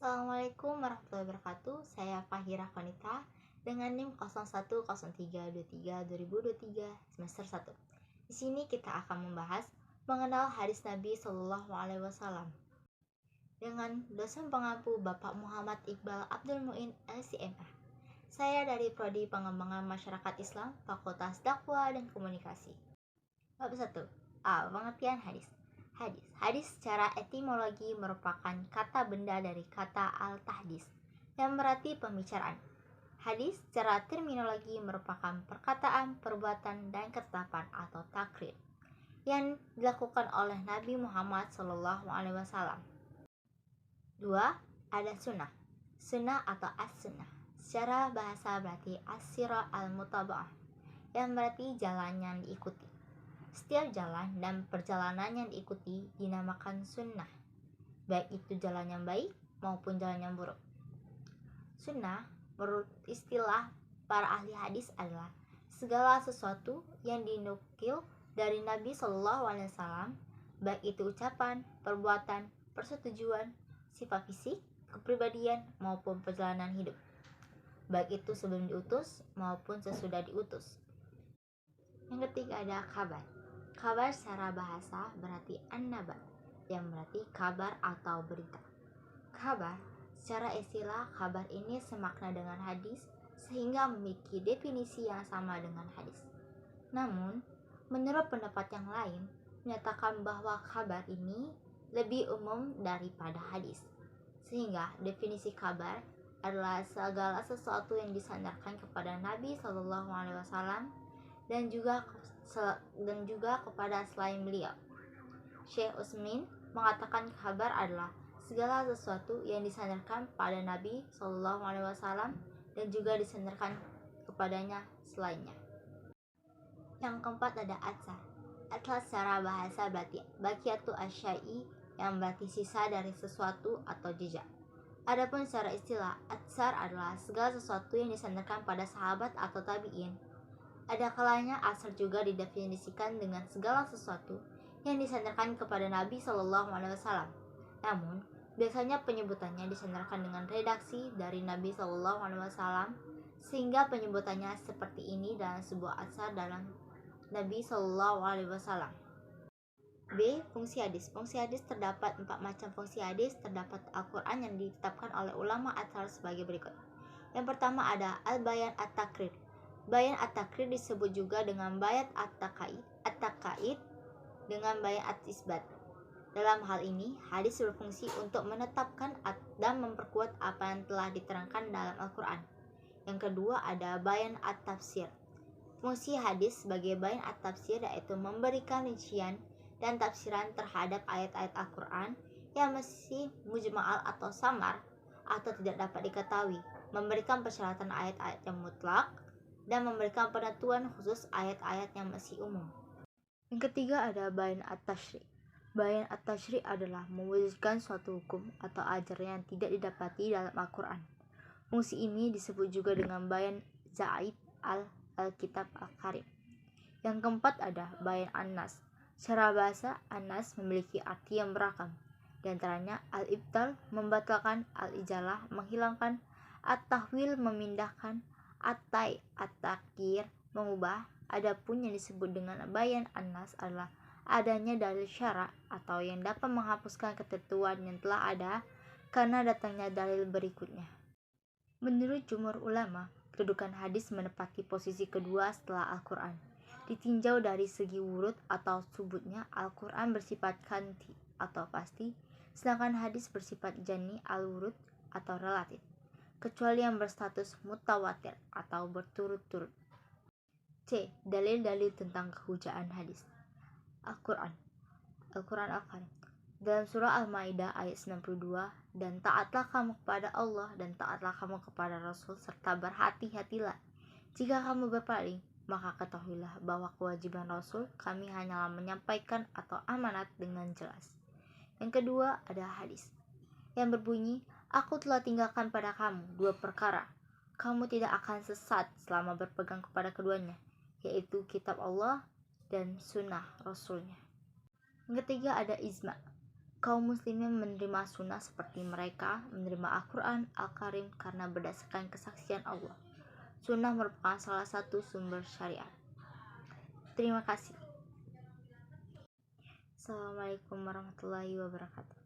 Assalamualaikum warahmatullahi wabarakatuh. Saya Fahira Konita dengan NIM 0103232023 semester 1. Di sini kita akan membahas mengenal hadis Nabi Shallallahu alaihi wasallam dengan dosen pengampu Bapak Muhammad Iqbal Abdul Muin LCMA. Saya dari Prodi Pengembangan Masyarakat Islam, Fakultas Dakwah dan Komunikasi. Bab 1. Pengertian hadis. Hadis secara etimologi merupakan kata benda dari kata al-tahdis yang berarti pembicaraan. Hadis secara terminologi merupakan perkataan, perbuatan, dan ketetapan atau takrir yang dilakukan oleh Nabi Muhammad SAW. 2. Ada sunnah. Sunnah atau as-sunnah secara bahasa berarti as-sirah al-mutaba'ah yang berarti jalan yang diikuti. Setiap jalan dan perjalanan yang diikuti dinamakan sunnah, baik itu jalan yang baik maupun jalan yang buruk. Sunnah menurut istilah para ahli hadis adalah segala sesuatu yang dinukil dari Nabi SAW, baik itu ucapan, perbuatan, persetujuan, sifat fisik, kepribadian maupun perjalanan hidup, baik itu sebelum diutus maupun sesudah diutus. Yang ketiga ada kabar. Kabar secara bahasa berarti an-naba, yang berarti kabar atau berita. Kabar secara istilah, kabar ini semakna dengan hadis sehingga memiliki definisi yang sama dengan hadis. Namun, menurut pendapat yang lain menyatakan bahwa kabar ini lebih umum daripada hadis, sehingga definisi kabar adalah segala sesuatu yang disandarkan kepada Nabi SAW dan juga kepada selain beliau. Syekh Utsmin mengatakan kabar adalah segala sesuatu yang disandarkan pada Nabi SAW dan juga disandarkan kepadanya selainnya. Yang keempat ada atsar. Atsar secara bahasa berarti baqiyatu asyai, yang berarti sisa dari sesuatu atau jejak. Adapun secara istilah, atsar adalah segala sesuatu yang disandarkan pada sahabat atau tabi'in. Ada kalanya atsar juga didefinisikan dengan segala sesuatu yang disandarkan kepada Nabi SAW. Namun, biasanya penyebutannya disandarkan dengan redaksi dari Nabi SAW, sehingga penyebutannya seperti ini dalam sebuah atsar dalam Nabi SAW. B. Fungsi hadis. Fungsi hadis terdapat 4 macam fungsi hadis terdapat Al-Quran yang ditetapkan oleh ulama atsar sebagai berikut. Yang pertama ada al-bayan at-takrir. Bayan at-takrir disebut juga dengan bayan at-taqaid dengan bayan at-isbat. Dalam hal ini, hadis berfungsi untuk menetapkan dan memperkuat apa yang telah diterangkan dalam Al-Quran. Yang kedua ada bayan at-tafsir. Fungsi hadis sebagai bayan at-tafsir yaitu memberikan rincian dan tafsiran terhadap ayat-ayat Al-Quran yang masih mujmal atau samar atau tidak dapat diketahui, memberikan persyaratan ayat-ayat yang mutlak, dan memberikan penentuan khusus ayat-ayat yang masih umum. Yang ketiga ada bayan at-tashri'. Bayan at-tashri' adalah mewujudkan suatu hukum atau ajaran yang tidak didapati dalam Al-Quran. Fungsi ini disebut juga dengan bayan zaid al-kitab al-karim. Yang keempat ada bayan an-nas. Secara bahasa, an-nas memiliki arti yang beragam. Di antaranya al-ibtal membatalkan, al-ijalah menghilangkan, at-tahwil memindahkan, at-takir mengubah. Adapun yang disebut dengan bayan an-nas adalah adanya dalil syara' atau yang dapat menghapuskan ketentuan yang telah ada karena datangnya dalil berikutnya. Menurut jumhur ulama, kedudukan hadis menempati posisi kedua setelah Al-Quran. Ditinjau dari segi wurud atau subutnya, Al-Quran bersifat kanti atau pasti, sedangkan hadis bersifat jani al-wurud atau relatif, kecuali yang berstatus mutawatir atau berturut-turut. C. Dalil-dalil tentang kehujaan hadis. Al-Quran Al-Karim dalam surah Al-Maidah ayat 92, dan taatlah kamu kepada Allah dan taatlah kamu kepada Rasul serta berhati-hatilah jika kamu berpaling, maka ketahuilah bahwa kewajiban Rasul kami hanyalah menyampaikan atau amanat dengan jelas. Yang kedua ada hadis yang berbunyi, aku telah tinggalkan pada kamu 2 perkara, kamu tidak akan sesat selama berpegang kepada keduanya, yaitu kitab Allah dan sunnah Rasulnya. Yang ketiga ada ijma. kaum muslimin menerima sunnah seperti mereka menerima Al-Quran Al-Karim karena berdasarkan kesaksian Allah. Sunnah merupakan salah satu sumber syariat. Terima kasih. Assalamualaikum warahmatullahi wabarakatuh.